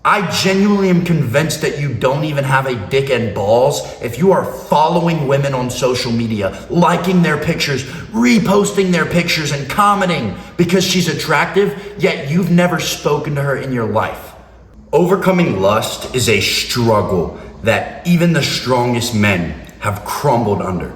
I genuinely am convinced that you don't even have a dick and balls if you are following women on social media, liking their pictures, reposting their pictures, and commenting because she's attractive, yet you've never spoken to her in your life. Overcoming lust is a struggle that even the strongest men have crumbled under.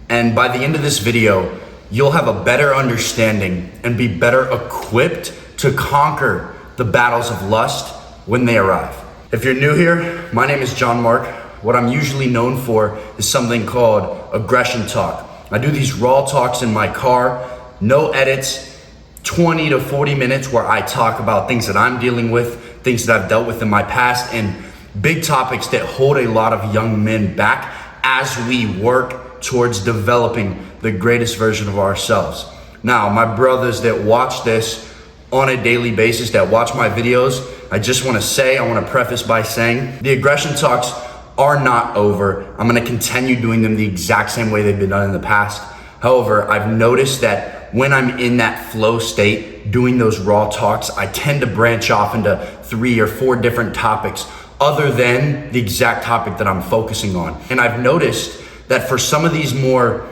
And by the end of this video, you'll have a better understanding and be better equipped to conquer the battles of lust when they arrive. If you're new here, my name is John Mark. What I'm usually known for is something called aggression talk. I do these raw talks in my car, no edits, 20 to 40 minutes where I talk about things that I'm dealing with, things that I've dealt with in my past, and big topics that hold a lot of young men back as we work towards developing the greatest version of ourselves. Now, my brothers that watch this on a daily basis, that watch my videos, I just want to preface by saying the aggression talks are not over. I'm going to continue doing them the exact same way they've been done in the past. However, I've noticed that when I'm in that flow state, doing those raw talks, I tend to branch off into 3 or 4 different topics other than the exact topic that I'm focusing on. And I've noticed that for some of these more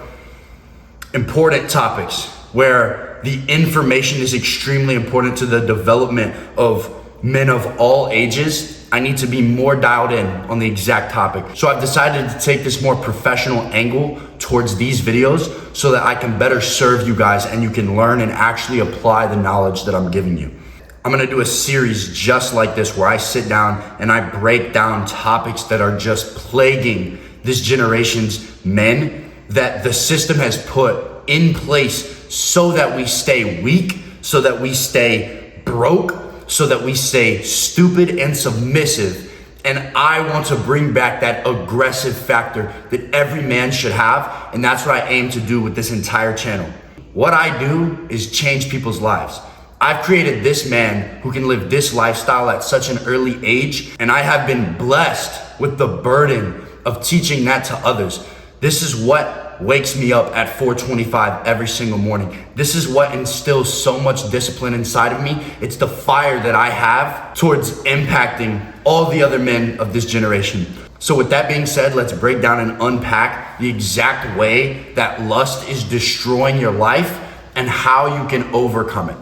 important topics where the information is extremely important to the development of men of all ages, I need to be more dialed in on the exact topic. So I've decided to take this more professional angle towards these videos so that I can better serve you guys and you can learn and actually apply the knowledge that I'm giving you. I'm gonna do a series just like this where I sit down and I break down topics that are just plaguing this generation's men that the system has put in place so that we stay weak, so that we stay broke, so that we stay stupid and submissive. And I want to bring back that aggressive factor that every man should have. And that's what I aim to do with this entire channel. What I do is change people's lives. I've created this man who can live this lifestyle at such an early age. And I have been blessed with the burden of teaching that to others. This is what wakes me up at 4:25 every single morning. This is what instills so much discipline inside of me. It's the fire that I have towards impacting all the other men of this generation. So with that being said, let's break down and unpack the exact way that lust is destroying your life and how you can overcome it.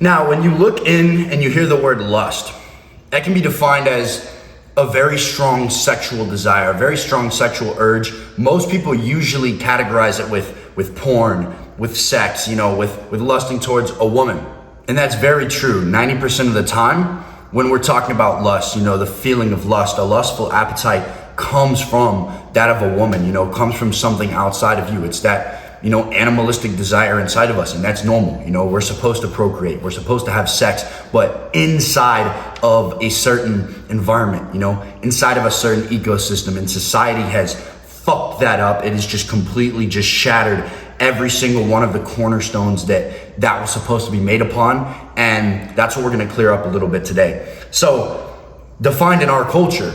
Now, when you look in and you hear the word lust, that can be defined as a very strong sexual desire, a very strong sexual urge. Most people usually categorize it with porn, with sex, with lusting towards a woman. And that's very true. 90% of the time when we're talking about lust, the feeling of lust, a lustful appetite comes from that of a woman, comes from something outside of you. It's that, animalistic desire inside of us, and that's normal. We're supposed to procreate, we're supposed to have sex, but inside of a certain environment, inside of a certain ecosystem, and society has fucked that up. It is just completely just shattered every single one of the cornerstones that was supposed to be made upon. And that's what we're going to clear up a little bit today. So defined in our culture,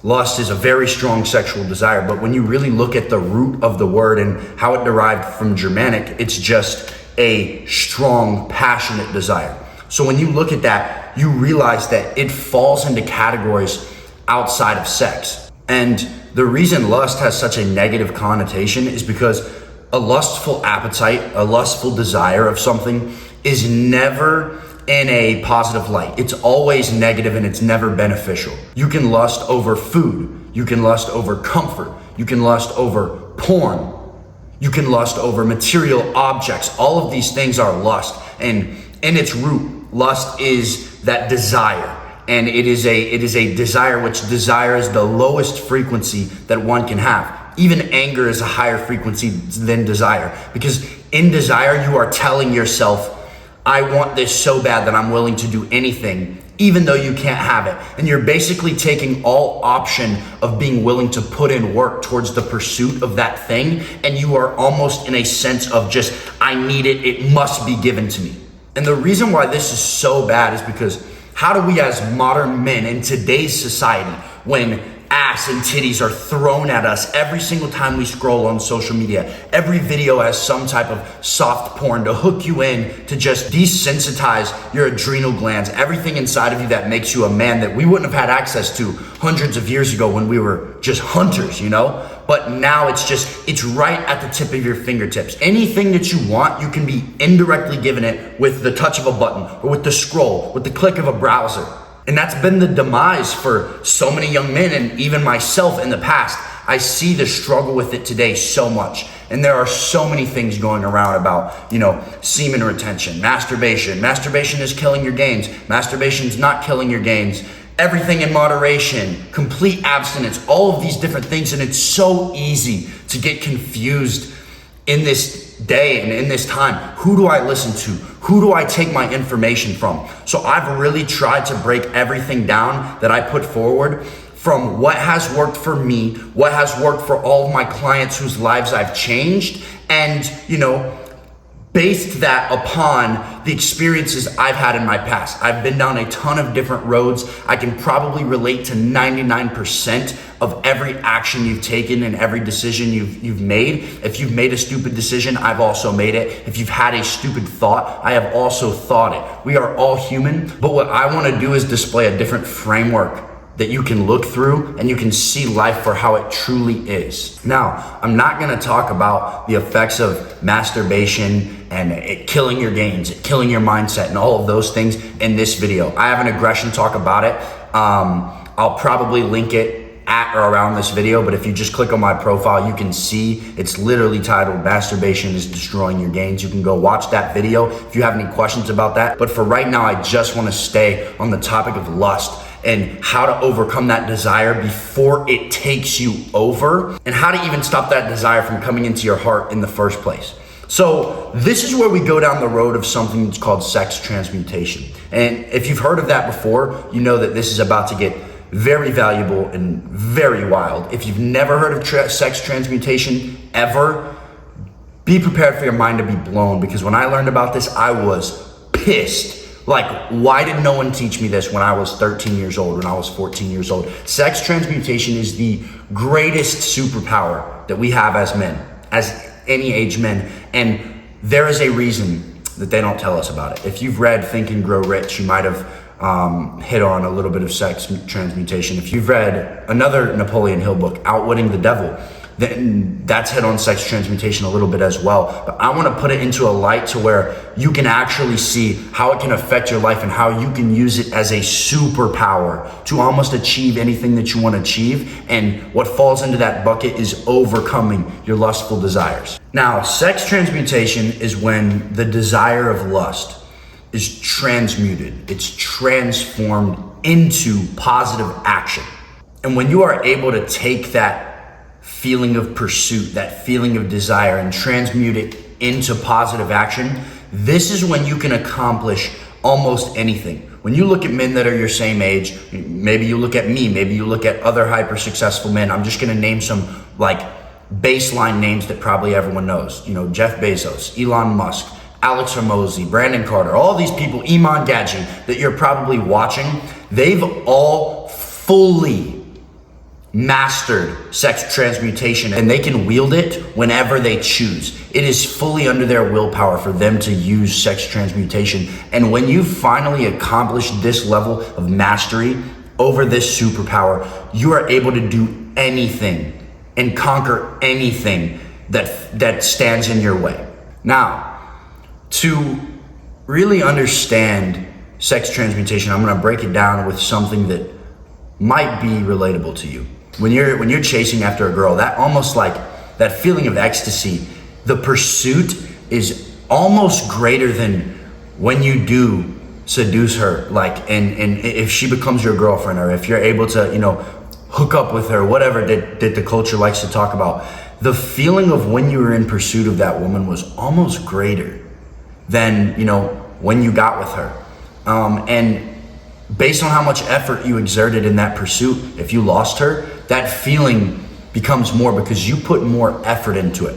lust is a very strong sexual desire, but when you really look at the root of the word and how it derived from Germanic, it's just a strong, passionate desire. So when you look at that, you realize that it falls into categories outside of sex. And the reason lust has such a negative connotation is because a lustful appetite, a lustful desire of something is never in a positive light. It's always negative and it's never beneficial. You can lust over food. You can lust over comfort. You can lust over porn. You can lust over material objects. All of these things are lust. And in its root, lust is that desire. And it is a desire which desires the lowest frequency that one can have. Even anger is a higher frequency than desire, because in desire, you are telling yourself, I want this so bad that I'm willing to do anything, even though you can't have it. And you're basically taking all option of being willing to put in work towards the pursuit of that thing. And you are almost in a sense of just, I need it, it must be given to me. And the reason why this is so bad is because how do we as modern men in today's society, when ass and titties are thrown at us every single time we scroll on social media. Every video has some type of soft porn to hook you in, to just desensitize your adrenal glands, everything inside of you that makes you a man that we wouldn't have had access to hundreds of years ago when we were just hunters, you know? But now it's right at the tip of your fingertips. Anything that you want, you can be indirectly given it with the touch of a button, or with the scroll, with the click of a browser. And that's been the demise for so many young men, and even myself in the past. I see the struggle with it today so much. And there are so many things going around about, semen retention, masturbation. Masturbation is killing your gains. Masturbation is not killing your gains. Everything in moderation, complete abstinence, all of these different things. And it's so easy to get confused in this day and in this time. Who do I listen to? Who do I take my information from? So I've really tried to break everything down that I put forward, from what has worked for me, what has worked for all of my clients whose lives I've changed, and, based that upon the experiences I've had in my past. I've been down a ton of different roads. I can probably relate to 99% of every action you've taken and every decision you've made. If you've made a stupid decision, I've also made it. If you've had a stupid thought, I have also thought it. We are all human, but what I want to do is display a different framework that you can look through and you can see life for how it truly is. Now, I'm not gonna talk about the effects of masturbation and it killing your gains, it killing your mindset, and all of those things in this video. I have an aggression talk about it. I'll probably link it at or around this video, but if you just click on my profile, you can see it's literally titled "Masturbation is Destroying Your Gains." You can go watch that video if you have any questions about that. But for right now, I just wanna stay on the topic of lust and how to overcome that desire before it takes you over, and how to even stop that desire from coming into your heart in the first place. So this is where we go down the road of something that's called sex transmutation. And if you've heard of that before, you know that this is about to get very valuable and very wild. If you've never heard of sex transmutation ever, be prepared for your mind to be blown, because when I learned about this, I was pissed. Like, why did no one teach me this when I was 13 years old, when I was 14 years old? Sex transmutation is the greatest superpower that we have as men, as any age men. And there is a reason that they don't tell us about it. If you've read Think and Grow Rich, you might have hit on a little bit of sex transmutation. If you've read another Napoleon Hill book, Outwitting the Devil, then that's hit on sex transmutation a little bit as well. But I want to put it into a light to where you can actually see how it can affect your life and how you can use it as a superpower to almost achieve anything that you want to achieve. And what falls into that bucket is overcoming your lustful desires. Now, sex transmutation is when the desire of lust is transmuted. It's transformed into positive action. And when you are able to take that feeling of pursuit, that feeling of desire, and transmute it into positive action, this is when you can accomplish almost anything. When you look at men that are your same age, maybe you look at me, maybe you look at other hyper successful men. I'm just gonna name some like baseline names that probably everyone knows. Jeff Bezos, Elon Musk, Alex Hormozi, Brandon Carter, all these people, Iman Gadji, that you're probably watching, they've all fully mastered sex transmutation, and they can wield it whenever they choose. It is fully under their willpower for them to use sex transmutation. And when you finally accomplish this level of mastery over this superpower, you are able to do anything and conquer anything that stands in your way. Now, to really understand sex transmutation, I'm gonna break it down with something that might be relatable to you. When you're chasing after a girl, that almost like that feeling of ecstasy, the pursuit is almost greater than when you do seduce her, and if she becomes your girlfriend, or if you're able to, hook up with her, whatever that the culture likes to talk about. The feeling of when you were in pursuit of that woman was almost greater than, when you got with her. And based on how much effort you exerted in that pursuit, if you lost her, that feeling becomes more because you put more effort into it.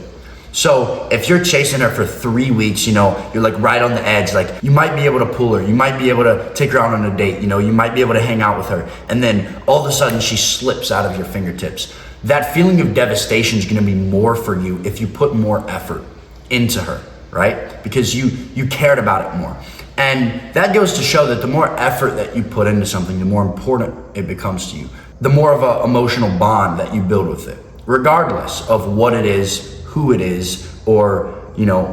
So if you're chasing her for 3 weeks, you're like right on the edge, like you might be able to pull her, you might be able to take her out on a date, you might be able to hang out with her, and then all of a sudden she slips out of your fingertips. That feeling of devastation is gonna be more for you if you put more effort into her, right? Because you cared about it more. And that goes to show that the more effort that you put into something, the more important it becomes to you. The more of an emotional bond that you build with it, regardless of what it is, who it is, or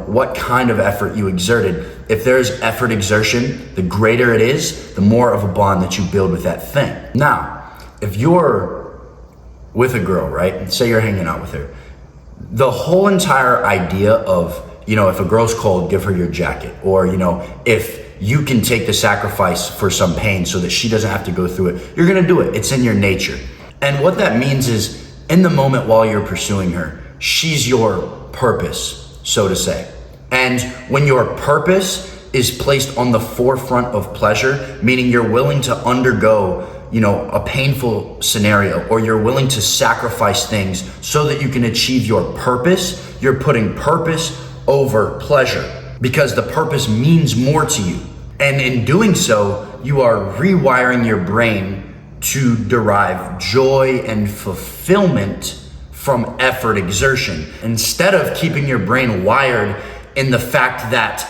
what kind of effort you exerted. If there's effort exertion, the greater it is, the more of a bond that you build with that thing. Now, if you're with a girl, right? Say you're hanging out with her. The whole entire idea of, if a girl's cold, give her your jacket. Or, if you can take the sacrifice for some pain so that she doesn't have to go through it, you're gonna do it. It's in your nature. And what that means is, in the moment while you're pursuing her, she's your purpose, so to say. And when your purpose is placed on the forefront of pleasure, meaning you're willing to undergo a painful scenario, or you're willing to sacrifice things so that you can achieve your purpose, you're putting purpose over pleasure because the purpose means more to you. And in doing so, you are rewiring your brain to derive joy and fulfillment from effort exertion, instead of keeping your brain wired in the fact that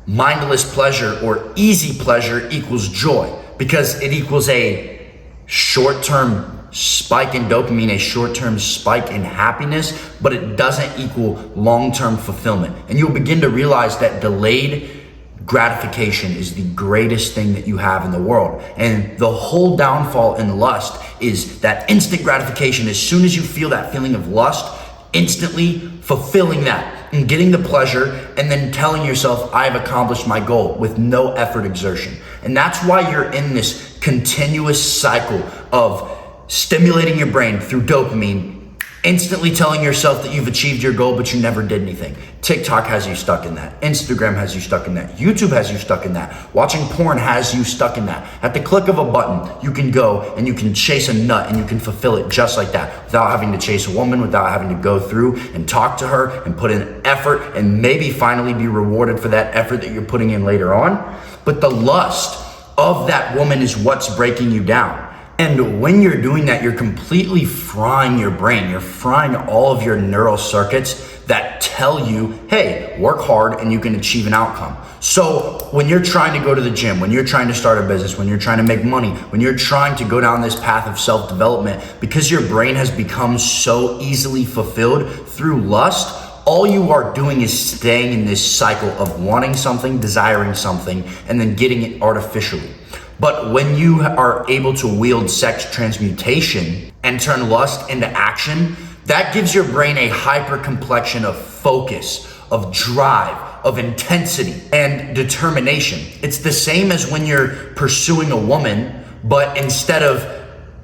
mindless pleasure or easy pleasure equals joy, because it equals a short-term spike in dopamine, a short-term spike in happiness, but it doesn't equal long-term fulfillment. And you'll begin to realize that delayed gratification is the greatest thing that you have in the world. And the whole downfall in lust is that instant gratification. As soon as you feel that feeling of lust, instantly fulfilling that and getting the pleasure, and then telling yourself, I've accomplished my goal, with no effort exertion. And that's why you're in this continuous cycle of stimulating your brain through dopamine, instantly telling yourself that you've achieved your goal, but you never did anything. TikTok has you stuck in that. Instagram has you stuck in that. YouTube has you stuck in that. Watching porn has you stuck in that. At the click of a button, you can go and you can chase a nut and you can fulfill it just like that, without having to chase a woman, without having to go through and talk to her and put in effort and maybe finally be rewarded for that effort that you're putting in later on. But the lust of that woman is what's breaking you down. And when you're doing that, you're completely frying your brain. You're frying all of your neural circuits that tell you, hey, work hard and you can achieve an outcome. So when you're trying to go to the gym, when you're trying to start a business, when you're trying to make money, when you're trying to go down this path of self-development, because your brain has become so easily fulfilled through lust, all you are doing is staying in this cycle of wanting something, desiring something, and then getting it artificially. But when you are able to wield sex transmutation and turn lust into action, that gives your brain a hyper complexion of focus, of drive, of intensity, and determination. It's the same as when you're pursuing a woman, but instead of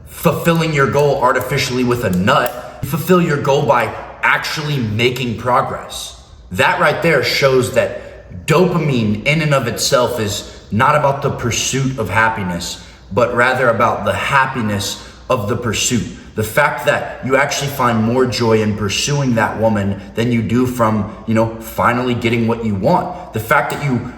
fulfilling your goal artificially with a nut, you fulfill your goal by actually making progress. That right there shows that dopamine in and of itself is not about the pursuit of happiness, but rather about the happiness of the pursuit. The fact that you actually find more joy in pursuing that woman than you do from, finally getting what you want. The fact that you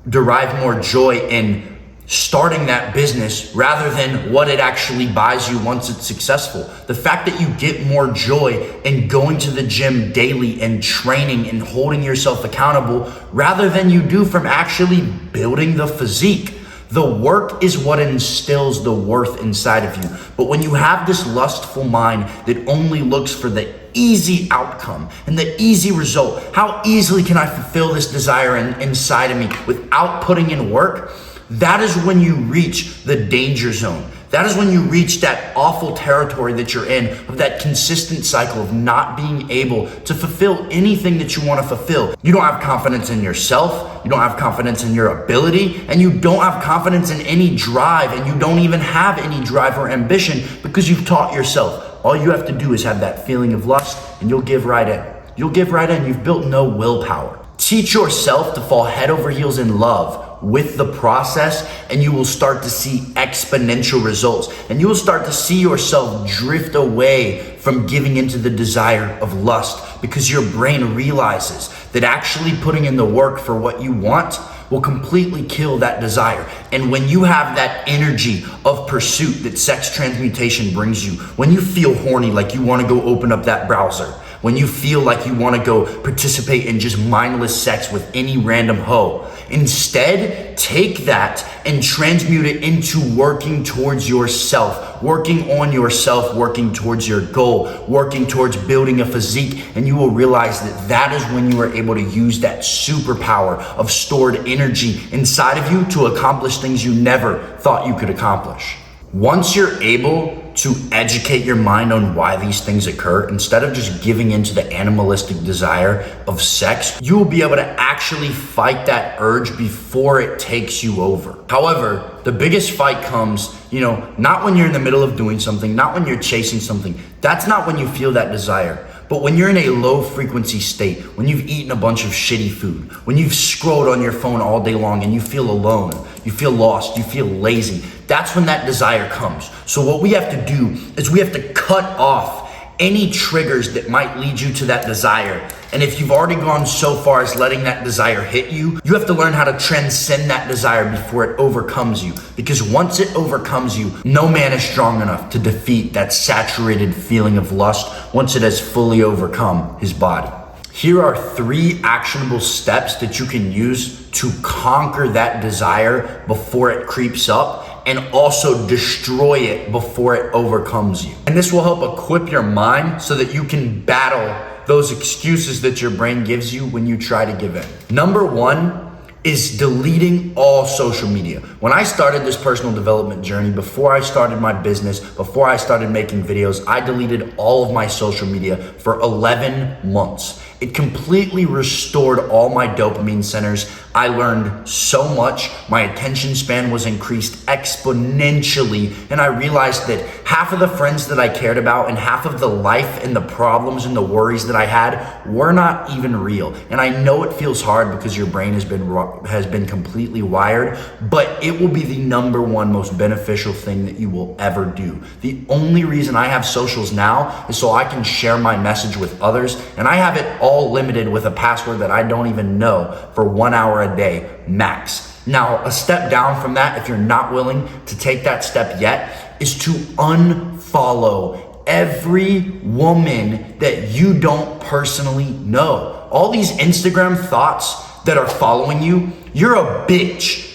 derive more joy in starting that business rather than what it actually buys you once it's successful. The fact that you get more joy in going to the gym daily and training and holding yourself accountable rather than you do from actually building the physique. The work is what instills the worth inside of you. But when you have this lustful mind that only looks for the easy outcome and the easy result, how easily can I fulfill this desire inside of me without putting in work? That is when you reach the danger zone. That is when you reach that awful territory that you're in, of that consistent cycle of not being able to fulfill anything that you want to fulfill. You don't have confidence in yourself, you don't have confidence in your ability, and you don't have confidence in any drive, and you don't even have any drive or ambition because you've taught yourself. All you have to do is have that feeling of lust and you'll give right in. You'll give right in. You've built no willpower. Teach yourself to fall head over heels in love with the process, and you will start to see exponential results. And you will start to see yourself drift away from giving into the desire of lust, because your brain realizes that actually putting in the work for what you want will completely kill that desire. And when you have that energy of pursuit that sex transmutation brings you, when you feel horny, like you want to go open up that browser, when you feel like you want to go participate in just mindless sex with any random hoe, instead take that and transmute it into working towards yourself, working on yourself, working towards your goal, working towards building a physique. And you will realize that that is when you are able to use that superpower of stored energy inside of you to accomplish things you never thought you could accomplish. Once you're able to educate your mind on why these things occur, instead of just giving into the animalistic desire of sex, you will be able to actually fight that urge before it takes you over. However, the biggest fight comes, not when you're in the middle of doing something, not when you're chasing something. That's not when you feel that desire. But when you're in a low frequency state, when you've eaten a bunch of shitty food, when you've scrolled on your phone all day long and you feel alone, you feel lost, you feel lazy, that's when that desire comes. So what we have to do is we have to cut off any triggers that might lead you to that desire. And if you've already gone so far as letting that desire hit you, you have to learn how to transcend that desire before it overcomes you. Because once it overcomes you, no man is strong enough to defeat that saturated feeling of lust once it has fully overcome his body. Here are 3 actionable steps that you can use to conquer that desire before it creeps up, and also destroy it before it overcomes you. And this will help equip your mind so that you can battle those excuses that your brain gives you when you try to give in. Number 1 is deleting all social media. When I started this personal development journey, before I started my business, before I started making videos, I deleted all of my social media for 11 months. It completely restored all my dopamine centers. I learned so much. My attention span was increased exponentially. And I realized that half of the friends that I cared about and half of the life and the problems and the worries that I had were not even real. And I know it feels hard because your brain has been completely wired, but it will be the number 1 most beneficial thing that you will ever do. The only reason I have socials now is so I can share my message with others, and I have it all limited with a password that I don't even know for 1 hour a day max. Now, a step down from that, if you're not willing to take that step yet, is to unfollow every woman that you don't personally know. All these Instagram thoughts that are following you, you're a bitch.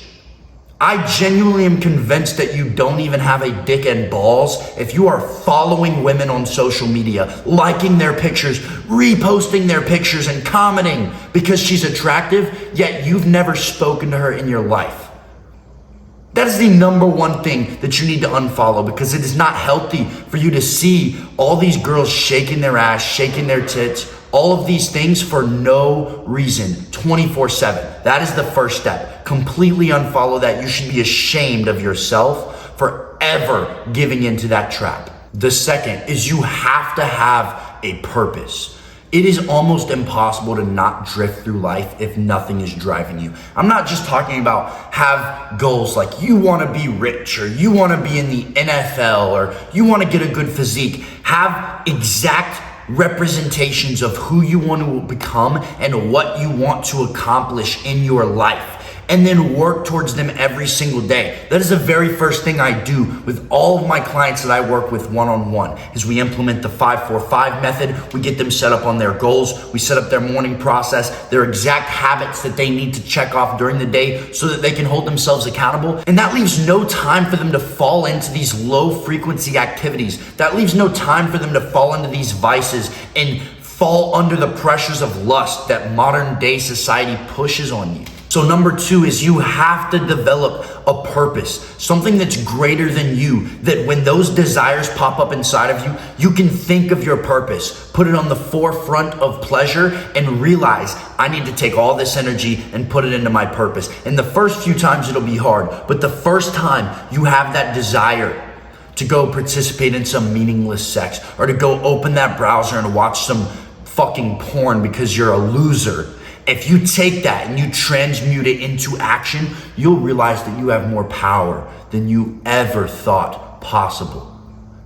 I genuinely am convinced that you don't even have a dick and balls if you are following women on social media, liking their pictures, reposting their pictures, and commenting because she's attractive, yet you've never spoken to her in your life. That is the number 1 thing that you need to unfollow, because it is not healthy for you to see all these girls shaking their ass, shaking their tits, all of these things for no reason, 24/7. That is the first step. Completely unfollow that. You should be ashamed of yourself for ever giving into that trap. The second is you have to have a purpose. It is almost impossible to not drift through life if nothing is driving you. I'm not just talking about have goals like you want to be rich, or you want to be in the NFL, or you want to get a good physique. Have exact representations of who you want to become and what you want to accomplish in your life, and then work towards them every single day. That is the very first thing I do with all of my clients that I work with one-on-one, is we implement the 5-4-5 method. We get them set up on their goals. We set up their morning process, their exact habits that they need to check off during the day so that they can hold themselves accountable. And that leaves no time for them to fall into these low frequency activities. That leaves no time for them to fall into these vices and fall under the pressures of lust that modern day society pushes on you. So number 2 is you have to develop a purpose, something that's greater than you, that when those desires pop up inside of you, you can think of your purpose, put it on the forefront of pleasure, and realize I need to take all this energy and put it into my purpose. And the first few times it'll be hard, but the first time you have that desire to go participate in some meaningless sex, or to go open that browser and watch some fucking porn because you're a loser, If you take that and you transmute it into action, you'll realize that you have more power than you ever thought possible.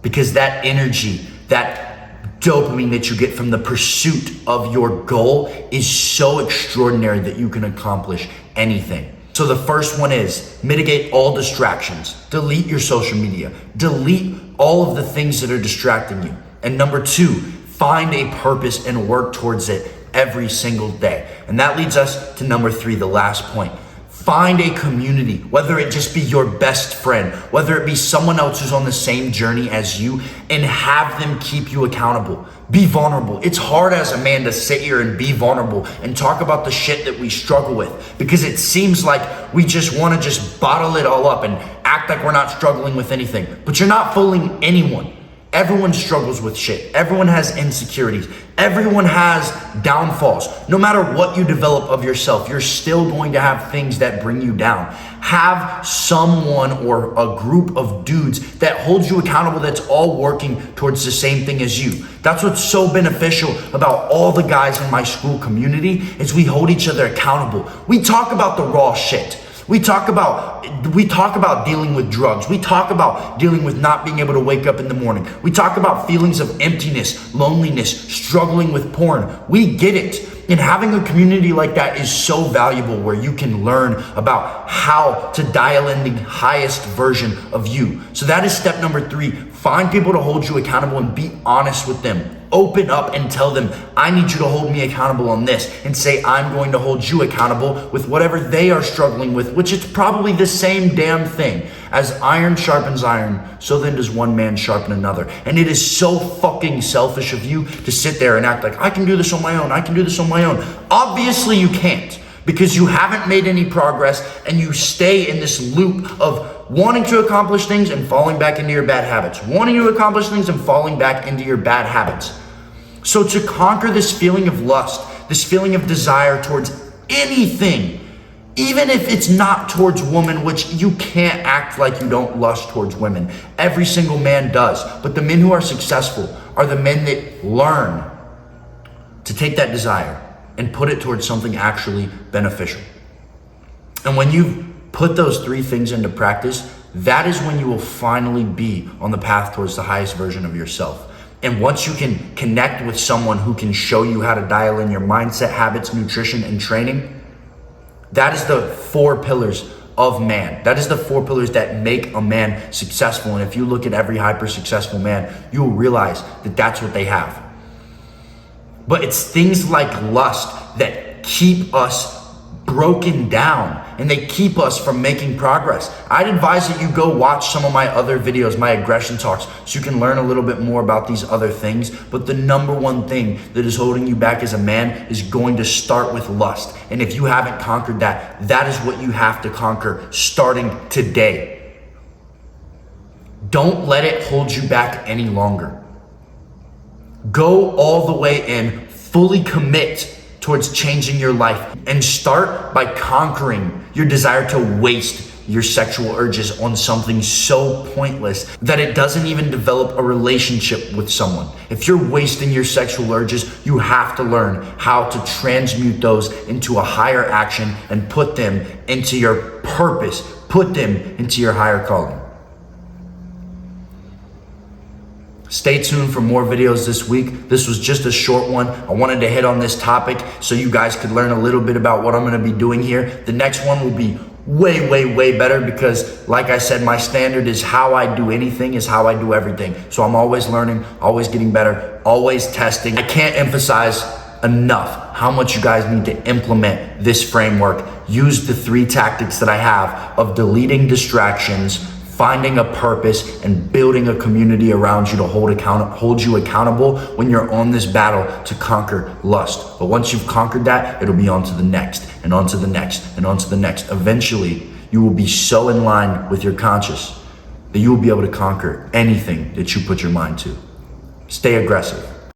Because that energy, that dopamine that you get from the pursuit of your goal is so extraordinary that you can accomplish anything. So the first one is mitigate all distractions. Delete your social media. Delete all of the things that are distracting you. And number two, find a purpose and work towards it every single day. And that leads us to number three, the last point. Find a community, whether it just be your best friend, whether it be someone else who's on the same journey as you, and have them keep you accountable. Be vulnerable. It's hard as a man to sit here and be vulnerable and talk about the shit that we struggle with, because it seems like we just want to just bottle it all up and act like we're not struggling with anything. But you're not fooling anyone. Everyone struggles with shit. Everyone has insecurities. Everyone has downfalls. No matter what you develop of yourself, you're still going to have things that bring you down. Have someone or a group of dudes that holds you accountable that's all working towards the same thing as you. That's what's so beneficial about all the guys in my school community is we hold each other accountable. We talk about the raw shit. We talk about dealing with drugs. We talk about dealing with not being able to wake up in the morning. We talk about feelings of emptiness, loneliness, struggling with porn. We get it. And having a community like that is so valuable, where you can learn about how to dial in the highest version of you. So that is step number three. Find people to hold you accountable and be honest with them. Open up and tell them, I need you to hold me accountable on this, and say, I'm going to hold you accountable with whatever they are struggling with, which is probably the same damn thing. As iron sharpens iron, so then does one man sharpen another. And it is so fucking selfish of you to sit there and act like, I can do this on my own. I can do this on my own. Obviously you can't, because you haven't made any progress and you stay in this loop of wanting to accomplish things and falling back into your bad habits, wanting to accomplish things and falling back into your bad habits. So to conquer this feeling of lust, this feeling of desire towards anything, even if it's not towards women, which you can't act like you don't lust towards women. Every single man does. But the men who are successful are the men that learn to take that desire and put it towards something actually beneficial. And when you put those three things into practice, that is when you will finally be on the path towards the highest version of yourself. And once you can connect with someone who can show you how to dial in your mindset, habits, nutrition, and training, that is the 4 pillars of man. That is the 4 pillars that make a man successful. And if you look at every hyper successful man, you will realize that that's what they have. But it's things like lust that keep us broken down, and they keep us from making progress. I'd advise that you go watch some of my other videos, my aggression talks, so you can learn a little bit more about these other things. But the number one thing that is holding you back as a man is going to start with lust. And if you haven't conquered that, that is what you have to conquer starting today. Don't let it hold you back any longer. Go all the way in, fully commit towards changing your life, and start by conquering your desire to waste your sexual urges on something so pointless that it doesn't even develop a relationship with someone. If you're wasting your sexual urges, you have to learn how to transmute those into a higher action and put them into your purpose, put them into your higher calling. Stay tuned for more videos this week. This was just a short one. I wanted to hit on this topic so you guys could learn a little bit about what I'm going to be doing here. The next one will be way better, because like I said, my standard is how I do anything is how I do everything. So I'm always learning, always getting better, always testing. I can't emphasize enough how much you guys need to implement this framework. Use the 3 tactics that I have of deleting distractions, finding a purpose, and building a community around you to hold you accountable when you're on this battle to conquer lust. But once you've conquered that, it'll be on to the next, and on to the next, and on to the next. Eventually, you will be so in line with your conscious that you will be able to conquer anything that you put your mind to. Stay aggressive.